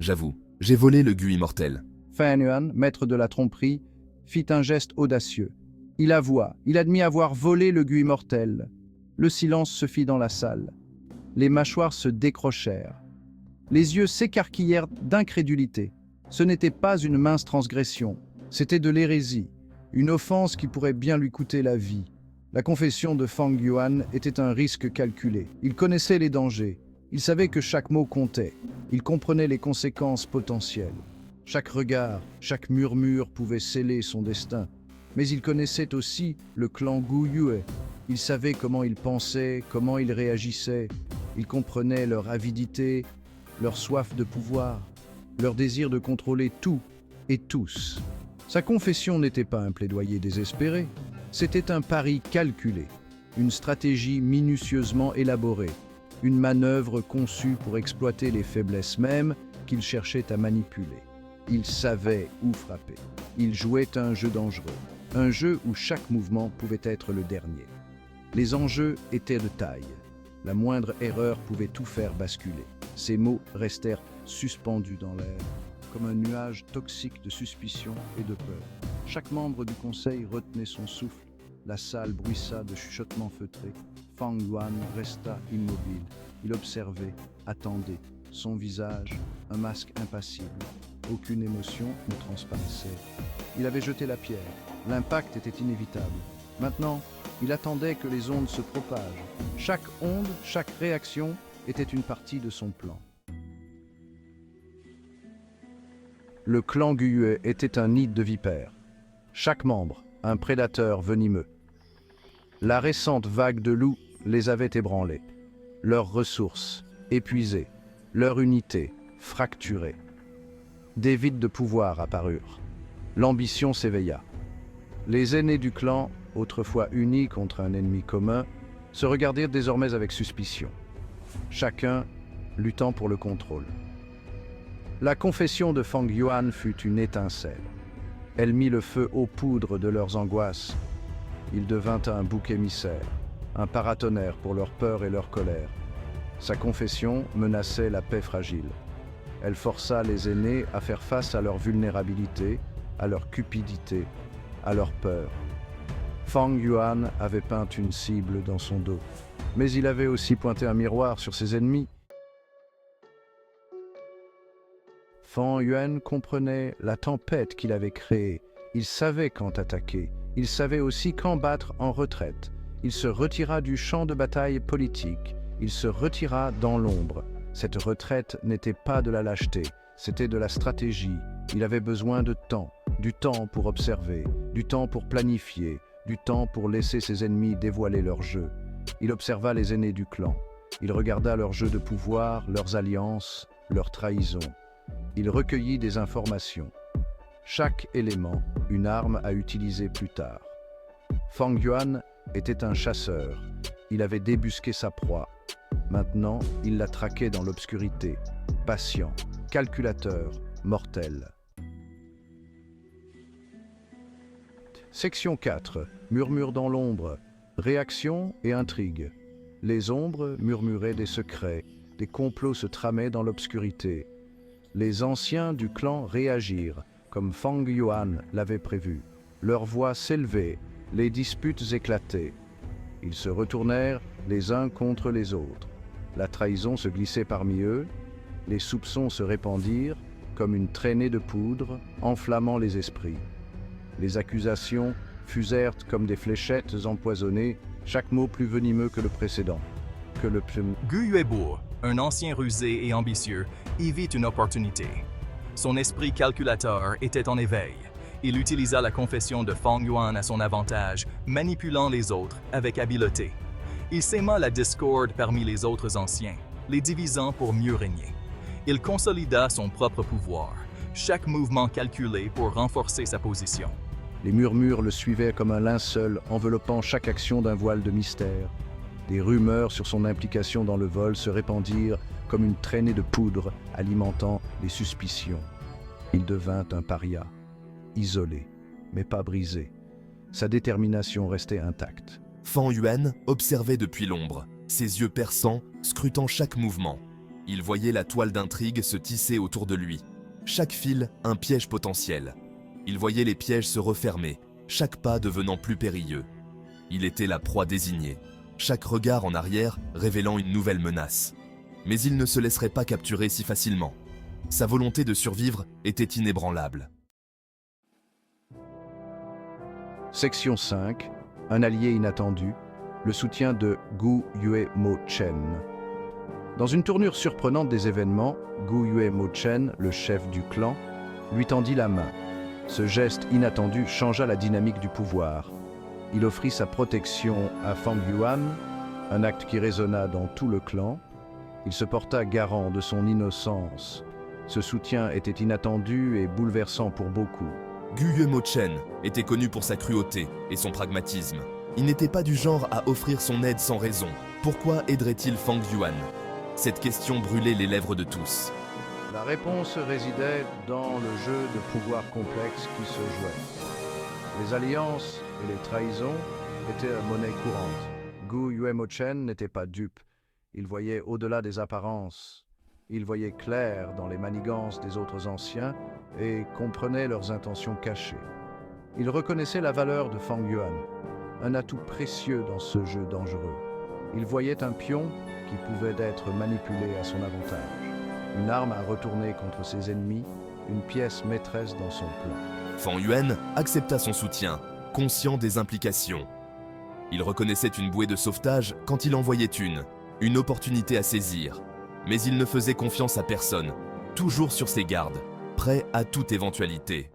J'avoue, j'ai volé le Gu immortel. Fan Yuan, maître de la tromperie, fit un geste audacieux. Il avoua, il admit avoir volé le Gu immortel. Le silence se fit dans la salle. Les mâchoires se décrochèrent. Les yeux s'écarquillèrent d'incrédulité. Ce n'était pas une mince transgression, c'était de l'hérésie, une offense qui pourrait bien lui coûter la vie. La confession de Fang Yuan était un risque calculé. Il connaissait les dangers, il savait que chaque mot comptait, il comprenait les conséquences potentielles. Chaque regard, chaque murmure pouvait sceller son destin. Mais il connaissait aussi le clan Gu Yue. Il savait comment ils pensaient, comment ils réagissaient. Il comprenait leur avidité, leur soif de pouvoir, leur désir de contrôler tout et tous. Sa confession n'était pas un plaidoyer désespéré, c'était un pari calculé, une stratégie minutieusement élaborée, une manœuvre conçue pour exploiter les faiblesses mêmes qu'il cherchait à manipuler. Il savait où frapper. Il jouait un jeu dangereux, un jeu où chaque mouvement pouvait être le dernier. Les enjeux étaient de taille. La moindre erreur pouvait tout faire basculer. Ces mots restèrent suspendus dans l'air, comme un nuage toxique de suspicion et de peur. Chaque membre du conseil retenait son souffle. La salle bruissa de chuchotements feutrés. Fang Yuan resta immobile. Il observait, attendait. Son visage, un masque impassible. Aucune émotion ne transparaissait. Il avait jeté la pierre. L'impact était inévitable. Maintenant, il attendait que les ondes se propagent. Chaque onde, chaque réaction était une partie de son plan. Le clan Gu Yue était un nid de vipères. Chaque membre, un prédateur venimeux. La récente vague de loups les avait ébranlés. Leurs ressources, épuisées. Leur unité, fracturée. Des vides de pouvoir apparurent. L'ambition s'éveilla. Les aînés du clan, autrefois unis contre un ennemi commun, se regardèrent désormais avec suspicion. Chacun luttant pour le contrôle. La confession de Fang Yuan fut une étincelle. Elle mit le feu aux poudres de leurs angoisses. Il devint un bouc émissaire, un paratonnerre pour leur peur et leur colère. Sa confession menaçait la paix fragile. Elle força les aînés à faire face à leur vulnérabilité, à leur cupidité, à leur peur. Fang Yuan avait peint une cible dans son dos, mais il avait aussi pointé un miroir sur ses ennemis. Fang Yuan comprenait la tempête qu'il avait créée. Il savait quand attaquer. Il savait aussi quand battre en retraite. Il se retira du champ de bataille politique. Il se retira dans l'ombre. Cette retraite n'était pas de la lâcheté, c'était de la stratégie. Il avait besoin de temps, du temps pour observer, du temps pour planifier, du temps pour laisser ses ennemis dévoiler leur jeu. Il observa les aînés du clan. Il regarda leur jeu de pouvoir, leurs alliances, leurs trahisons. Il recueillit des informations. Chaque élément, une arme à utiliser plus tard. Fang Yuan était un chasseur. Il avait débusqué sa proie. Maintenant, il la traquait dans l'obscurité. Patient, calculateur, mortel. Section 4. Murmure dans l'ombre. Réaction et intrigue. Les ombres murmuraient des secrets. Des complots se tramaient dans l'obscurité. Les anciens du clan réagirent, comme Fang Yuan l'avait prévu. Leurs voix s'élevaient, les disputes éclataient. Ils se retournèrent les uns contre les autres. La trahison se glissait parmi eux, les soupçons se répandirent comme une traînée de poudre, enflammant les esprits. Les accusations fusèrent comme des fléchettes empoisonnées, chaque mot plus venimeux que le précédent. Gu Yuebo, un ancien rusé et ambitieux, y vit une opportunité. Son esprit calculateur était en éveil. Il utilisa la confession de Fang Yuan à son avantage, manipulant les autres avec habileté. Il sema la discorde parmi les autres anciens, les divisant pour mieux régner. Il consolida son propre pouvoir, chaque mouvement calculé pour renforcer sa position. Les murmures le suivaient comme un linceul enveloppant chaque action d'un voile de mystère. Des rumeurs sur son implication dans le vol se répandirent comme une traînée de poudre alimentant les suspicions. Il devint un paria, isolé, mais pas brisé. Sa détermination restait intacte. Fang Yuan observait depuis l'ombre, ses yeux perçants, scrutant chaque mouvement. Il voyait la toile d'intrigue se tisser autour de lui. Chaque fil, un piège potentiel. Il voyait les pièges se refermer, chaque pas devenant plus périlleux. Il était la proie désignée, chaque regard en arrière révélant une nouvelle menace. Mais il ne se laisserait pas capturer si facilement. Sa volonté de survivre était inébranlable. Section 5. Un allié inattendu. Le soutien de Gu Yue Mo Chen. Dans une tournure surprenante des événements, Gu Yue Mo Chen, le chef du clan, lui tendit la main. Ce geste inattendu changea la dynamique du pouvoir. Il offrit sa protection à Fang Yuan, un acte qui résonna dans tout le clan. Il se porta garant de son innocence. Ce soutien était inattendu et bouleversant pour beaucoup. Gu Yue Mo Chen était connu pour sa cruauté et son pragmatisme. Il n'était pas du genre à offrir son aide sans raison. Pourquoi aiderait-il Fang Yuan? Cette question brûlait les lèvres de tous. La réponse résidait dans le jeu de pouvoir complexe qui se jouait. Les alliances et les trahisons étaient monnaie courante. Gu Yue Mo Chen n'était pas dupe. Il voyait au-delà des apparences. Il voyait clair dans les manigances des autres anciens et comprenait leurs intentions cachées. Il reconnaissait la valeur de Fang Yuan, un atout précieux dans ce jeu dangereux. Il voyait un pion qui pouvait être manipulé à son avantage, une arme à retourner contre ses ennemis, une pièce maîtresse dans son plan. Fang Yuan accepta son soutien, conscient des implications. Il reconnaissait une bouée de sauvetage quand il en voyait une opportunité à saisir. Mais il ne faisait confiance à personne, toujours sur ses gardes, prêt à toute éventualité.